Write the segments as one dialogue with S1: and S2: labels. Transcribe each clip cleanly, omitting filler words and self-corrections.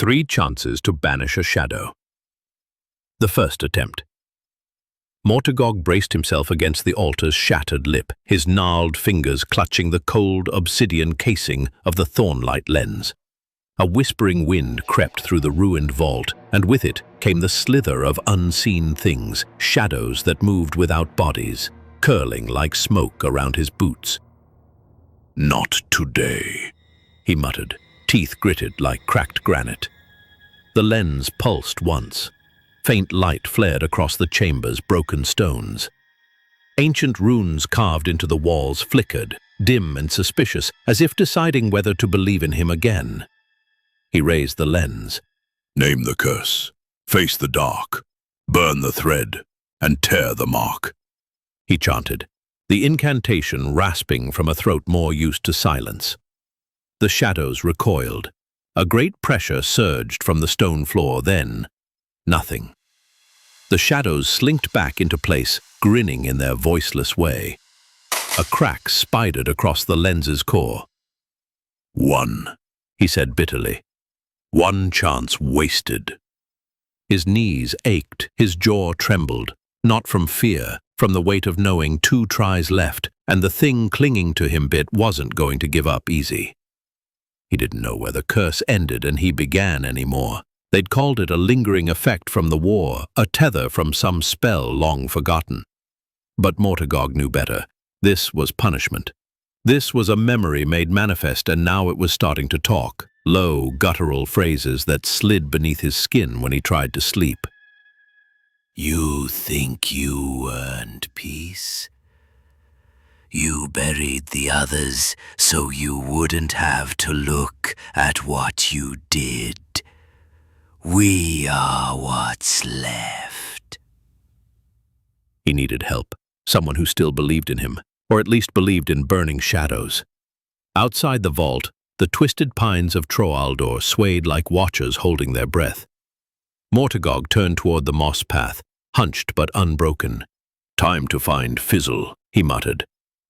S1: 3 chances to banish a shadow. The first attempt. Mortagog braced himself against the altar's shattered lip, his gnarled fingers clutching the cold obsidian casing of the thornlight lens. A whispering wind crept through the ruined vault, and with it came the slither of unseen things, shadows that moved without bodies, curling like smoke around his boots. "Not today," he muttered, teeth gritted like cracked granite. The lens pulsed once. Faint light flared across the chamber's broken stones. Ancient runes carved into the walls flickered, dim and suspicious, as if deciding whether to believe in him again. He raised the lens. "Name the curse, face the dark, burn the thread, and tear the mark," he chanted, the incantation rasping from a throat more used to silence. The shadows recoiled. A great pressure surged from the stone floor, then nothing. The shadows slinked back into place, grinning in their voiceless way. A crack spidered across the lens's core. "One," he said bitterly. "One chance wasted." His knees ached, his jaw trembled, not from fear, from the weight of knowing 2 tries left, and the thing clinging to him bit wasn't going to give up easy. He didn't know where the curse ended and he began anymore. They'd called it a lingering effect from the war, a tether from some spell long forgotten. But Mortagog knew better. This was punishment. This was a memory made manifest, and now it was starting to talk, low, guttural phrases that slid beneath his skin when he tried to sleep. "You think you earned peace? You buried the others so you wouldn't have to look at what you did. We are what's left." He needed help, someone who still believed in him, or at least believed in burning shadows. Outside the vault, the twisted pines of Troalkind swayed like watchers holding their breath. Mortagog turned toward the moss path, hunched but unbroken. "Time to find Fizzle," he muttered.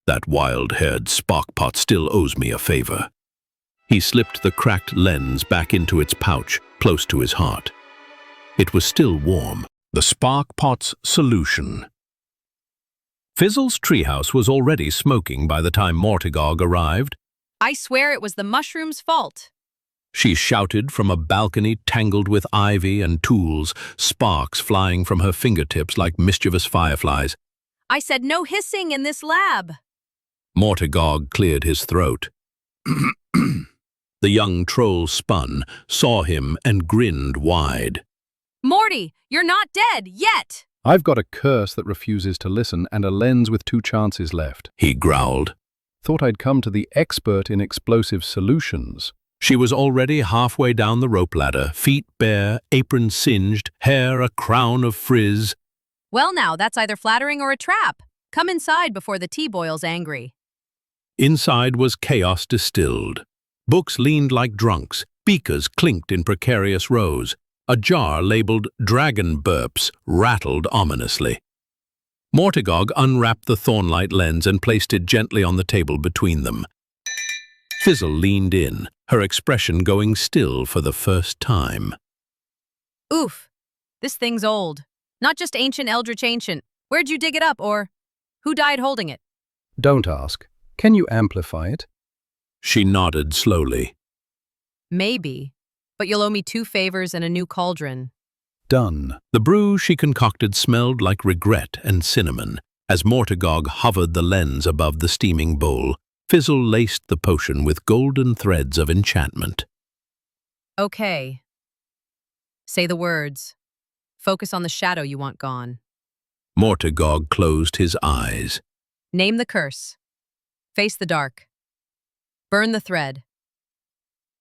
S1: "That wild-haired sparkpot still owes me a favor." He slipped the cracked lens back into its pouch, close to his heart. It was still warm. The sparkpot's solution. Fizzle's treehouse was already smoking by the time Mortagog arrived.
S2: "I swear it was the mushroom's fault,"
S1: she shouted from a balcony tangled with ivy and tools, sparks flying from her fingertips like mischievous fireflies.
S2: "I said no hissing in this lab."
S1: Mortagog cleared his throat. The young troll spun, saw him, and grinned wide.
S2: "Morty, you're not dead yet!"
S3: "I've got a curse that refuses to listen and a lens with 2 chances left,"
S1: he growled.
S3: "Thought I'd come to the expert in explosive solutions."
S1: She was already halfway down the rope ladder, feet bare, apron singed, hair a crown of frizz.
S2: "Well now, that's either flattering or a trap. Come inside before the tea boils angry."
S1: Inside was chaos distilled. Books leaned like drunks, beakers clinked in precarious rows. A jar labeled "Dragon Burps" rattled ominously. Mortagog unwrapped the thornlight lens and placed it gently on the table between them. Fizzle leaned in, her expression going still for the first time.
S2: "Oof, this thing's old. Not just ancient, eldritch ancient. Where'd you dig it up, or who died holding it?"
S3: "Don't ask. Can you amplify it?"
S1: She nodded slowly.
S2: "Maybe, but you'll owe me 2 favors and a new cauldron."
S3: "Done."
S1: The brew she concocted smelled like regret and cinnamon. As Mortagog hovered the lens above the steaming bowl, Fizzle laced the potion with golden threads of enchantment.
S2: "Okay. Say the words. Focus on the shadow you want gone."
S1: Mortagog closed his eyes.
S2: "Name the curse. Face the dark. Burn the thread.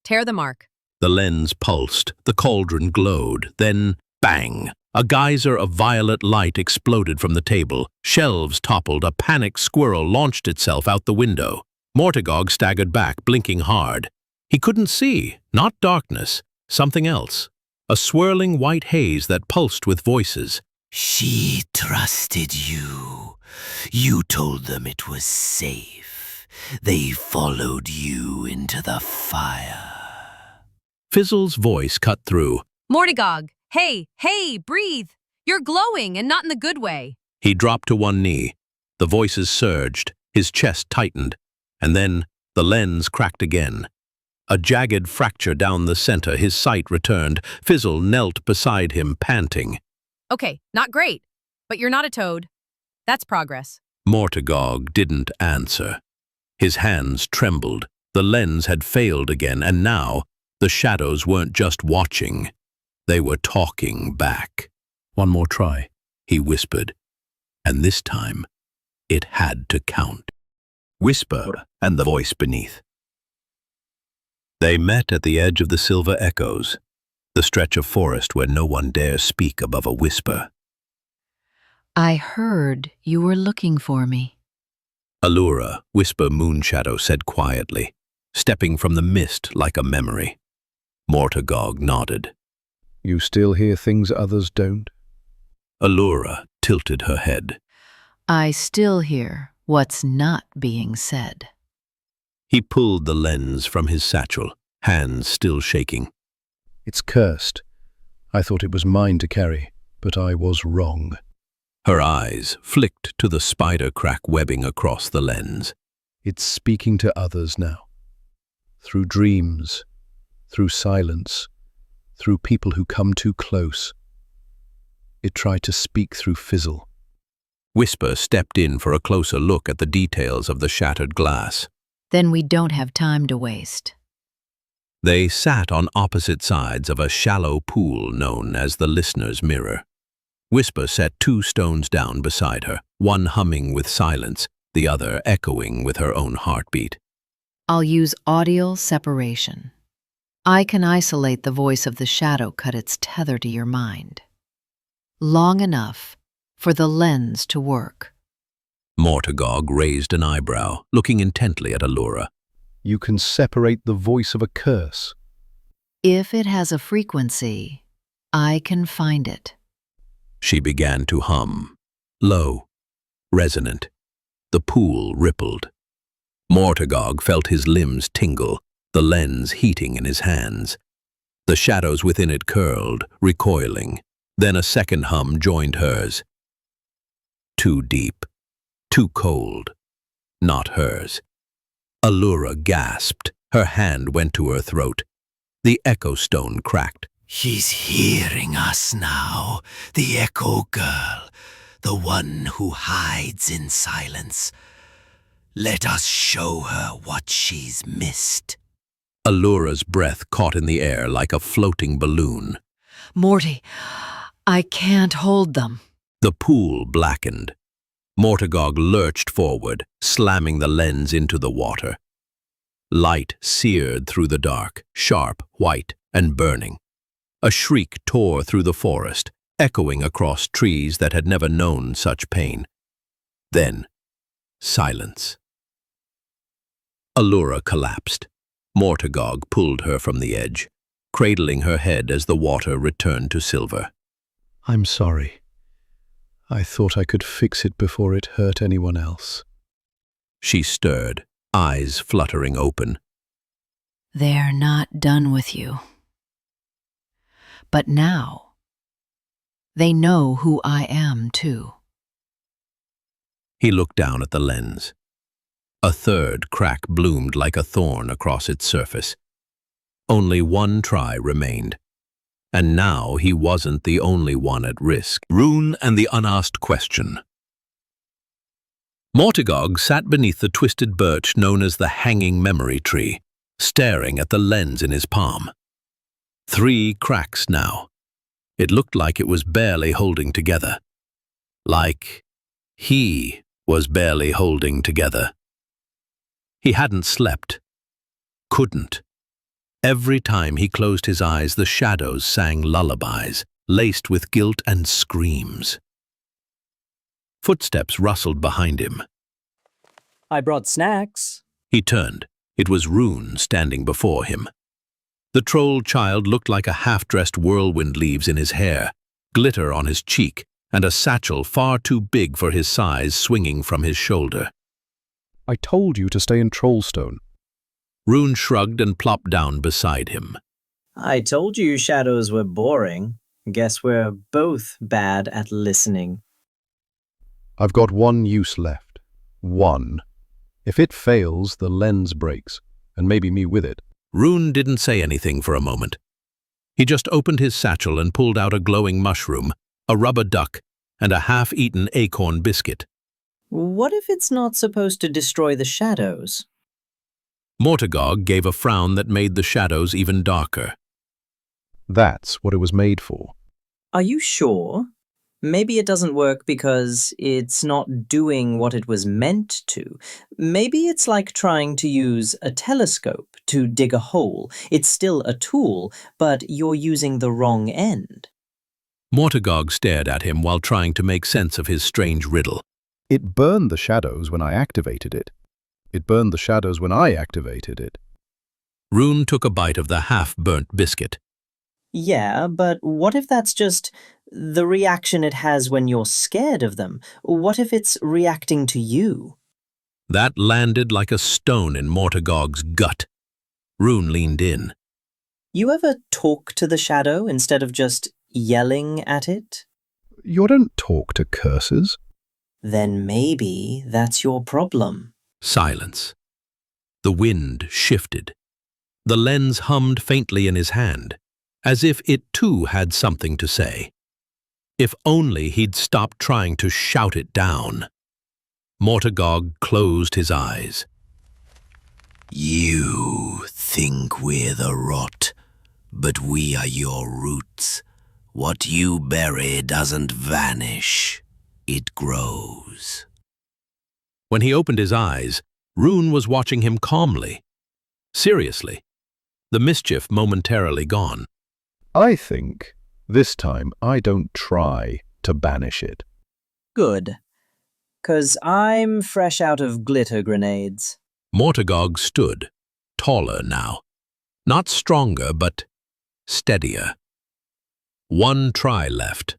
S2: Tear the mark."
S1: The lens pulsed, the cauldron glowed, then bang! A geyser of violet light exploded from the table. Shelves toppled, a panicked squirrel launched itself out the window. Mortagog staggered back, blinking hard. He couldn't see, not darkness, something else. A swirling white haze that pulsed with voices.
S4: "She trusted you. You told them it was safe. They followed you into the fire."
S1: Fizzle's voice cut through.
S2: Mortigog, hey, breathe. You're glowing and not in the good way.
S1: He dropped to one knee. The voices surged, his chest tightened, and then the lens cracked again. A jagged fracture down the center, his sight returned. Fizzle knelt beside him, panting.
S2: Okay, not great, but you're not a toad. That's progress.
S1: Mortigog didn't answer. His hands trembled. The lens had failed again, and now the shadows weren't just watching. They were talking back.
S3: One more try,
S1: he whispered, and this time it had to count. Whisper and the voice beneath. They met at the edge of the silver echoes, the stretch of forest where no one dares speak above a whisper.
S5: I heard you were looking for me.
S1: Allura, Whisper Moonshadow said quietly, stepping from the mist like a memory. Mortigog nodded.
S3: You still hear things others don't?
S1: Allura tilted her head.
S5: I still hear what's not being said.
S1: He pulled the lens from his satchel, hands still shaking.
S3: It's cursed. I thought it was mine to carry, but I was wrong.
S1: Her eyes flicked to the spider crack webbing across the lens.
S3: It's speaking to others now. Through dreams, through silence, through people who come too close. It tried to speak through Fizzle.
S1: Whisper stepped in for a closer look at the details of the shattered glass.
S5: Then we don't have time to waste.
S1: They sat on opposite sides of a shallow pool known as the listener's mirror. Whisper set 2 stones down beside her, one humming with silence, the other echoing with her own heartbeat.
S5: I'll use audial separation. I can isolate the voice of the shadow cut its tether to your mind. Long enough for the lens to work.
S1: Mortigog raised an eyebrow, looking intently at Allura.
S3: You can separate the voice of a curse.
S5: If it has a frequency, I can find it.
S1: She began to hum. Low, resonant. The pool rippled. Mortigog felt his limbs tingle, the lens heating in his hands. The shadows within it curled, recoiling. Then a second hum joined hers. Too deep, too cold. Not hers. Allura gasped. Her hand went to her throat. The echo stone cracked.
S4: She's hearing us now, the Echo Girl, the one who hides in silence. Let us show her what she's missed.
S1: Allura's breath caught in the air like a floating balloon.
S5: Morty, I can't hold them.
S1: The pool blackened. Mortigog lurched forward, slamming the lens into the water. Light seared through the dark, sharp, white, and burning. A shriek tore through the forest, echoing across trees that had never known such pain. Then, silence. Allura collapsed. Mortigog pulled her from the edge, cradling her head as the water returned to silver.
S3: I'm sorry. I thought I could fix it before it hurt anyone else.
S1: She stirred, eyes fluttering open.
S5: They're not done with you. But now, they know who I am, too.
S1: He looked down at the lens. A third crack bloomed like a thorn across its surface. Only one try remained. And now he wasn't the only one at risk. Rune and the unasked question. Mortigog sat beneath the twisted birch known as the hanging memory tree, staring at the lens in his palm. 3 cracks now. It looked like it was barely holding together. Like he was barely holding together. He hadn't slept. Couldn't. Every time he closed his eyes, the shadows sang lullabies, laced with guilt and screams. Footsteps rustled behind him.
S6: I brought snacks.
S1: He turned. It was Rune standing before him. The troll child looked like a half-dressed whirlwind leaves in his hair, glitter on his cheek, and a satchel far too big for his size swinging from his shoulder.
S3: I told you to stay in Trollstone.
S1: Rune shrugged and plopped down beside him.
S6: I told you shadows were boring. Guess we're both bad at listening.
S3: I've got one use left. One. If it fails, the lens breaks, and maybe me with it.
S1: Rune didn't say anything for a moment. He just opened his satchel and pulled out a glowing mushroom, a rubber duck, and a half-eaten acorn biscuit.
S6: What if it's not supposed to destroy the shadows?
S1: Mortagog gave a frown that made the shadows even darker.
S3: That's what it was made for.
S6: Are you sure? Maybe it doesn't work because it's not doing what it was meant to. Maybe it's like trying to use a telescope to dig a hole. It's still a tool, but you're using the wrong end.
S1: Mortagog stared at him while trying to make sense of his strange riddle.
S3: It burned the shadows when I activated it. It burned the shadows when I activated it.
S1: Rune took a bite of the half-burnt biscuit.
S6: Yeah, but what if that's just the reaction it has when you're scared of them? What if it's reacting to you?
S1: That landed like a stone in Mortagog's gut. Rune leaned in.
S6: You ever talk to the shadow instead of just yelling at it?
S3: You don't talk to curses.
S6: Then maybe that's your problem.
S1: Silence. The wind shifted. The lens hummed faintly in his hand, as if it too had something to say. If only he'd stopped trying to shout it down. Mortagog closed his eyes.
S4: You think we're the rot, but we are your roots. What you bury doesn't vanish, it grows.
S1: When he opened his eyes, Rune was watching him calmly. Seriously, the mischief momentarily gone.
S3: I think this time I don't try to banish it.
S6: Good. 'Cause I'm fresh out of glitter grenades.
S1: Mortagog stood, taller now. Not stronger, but steadier. One try left.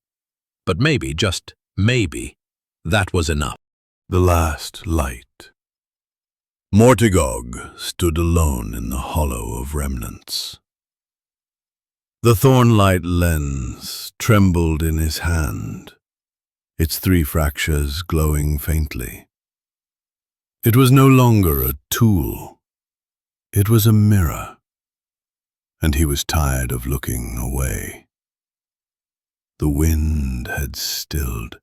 S1: But maybe, just maybe, that was enough.
S7: The last light. Mortagog stood alone in the hollow of remnants. The thornlight lens trembled in his hand, its 3 fractures glowing faintly. It was no longer a tool. It was a mirror, and he was tired of looking away. The wind had stilled.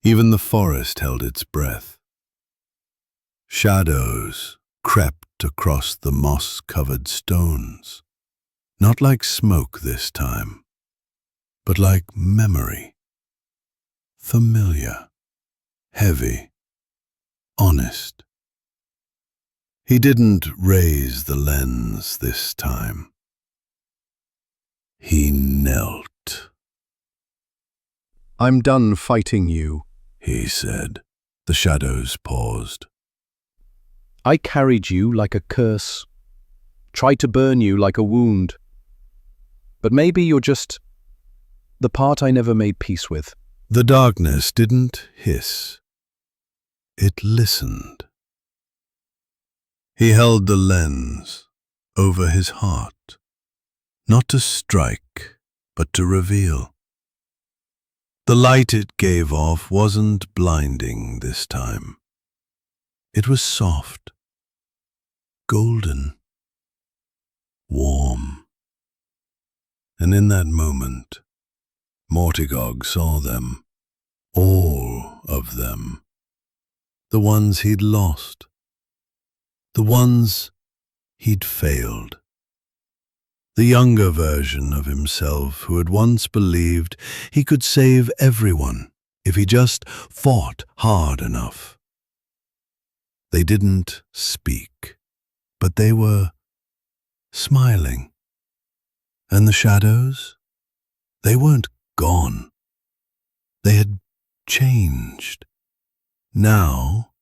S7: Even the forest held its breath. Shadows crept across the moss-covered stones, not like smoke this time, but like memory. Familiar, heavy, honest. He didn't raise the lens this time. He knelt.
S3: I'm done fighting you,
S7: He said. The shadows paused.
S3: I carried you like a curse, tried to burn you like a wound. But maybe you're just the part I never made peace with.
S7: The darkness didn't hiss. It listened. He held the lens over his heart, not to strike, but to reveal. The light it gave off wasn't blinding this time. It was soft, golden, warm. And in that moment, Mortagog saw them, all of them. The ones he'd lost, the ones he'd failed. The younger version of himself who had once believed he could save everyone if he just fought hard enough. They didn't speak, but they were smiling. And the shadows? They weren't gone. They had changed. Now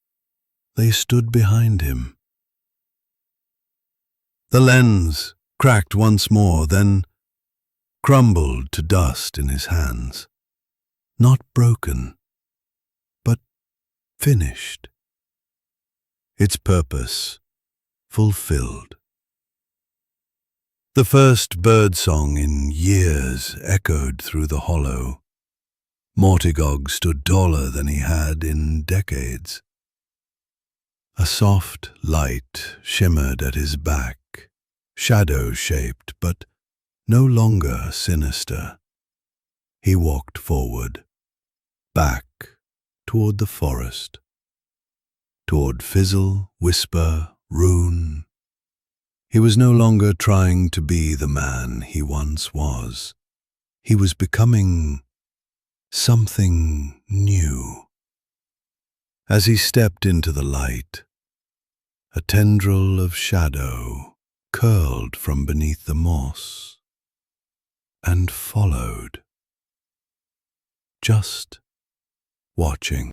S7: they stood behind him. The lens cracked once more, then crumbled to dust in his hands. Not broken, but finished. Its purpose fulfilled. The first birdsong in years echoed through the hollow. Mortigog stood taller than he had in decades. A soft light shimmered at his back, shadow-shaped, but no longer sinister. He walked forward, back toward the forest, toward Fizzle, Whisper, Rune. He was no longer trying to be the man he once was. He was becoming something new. As he stepped into the light, a tendril of shadow curled from beneath the moss and followed, just watching.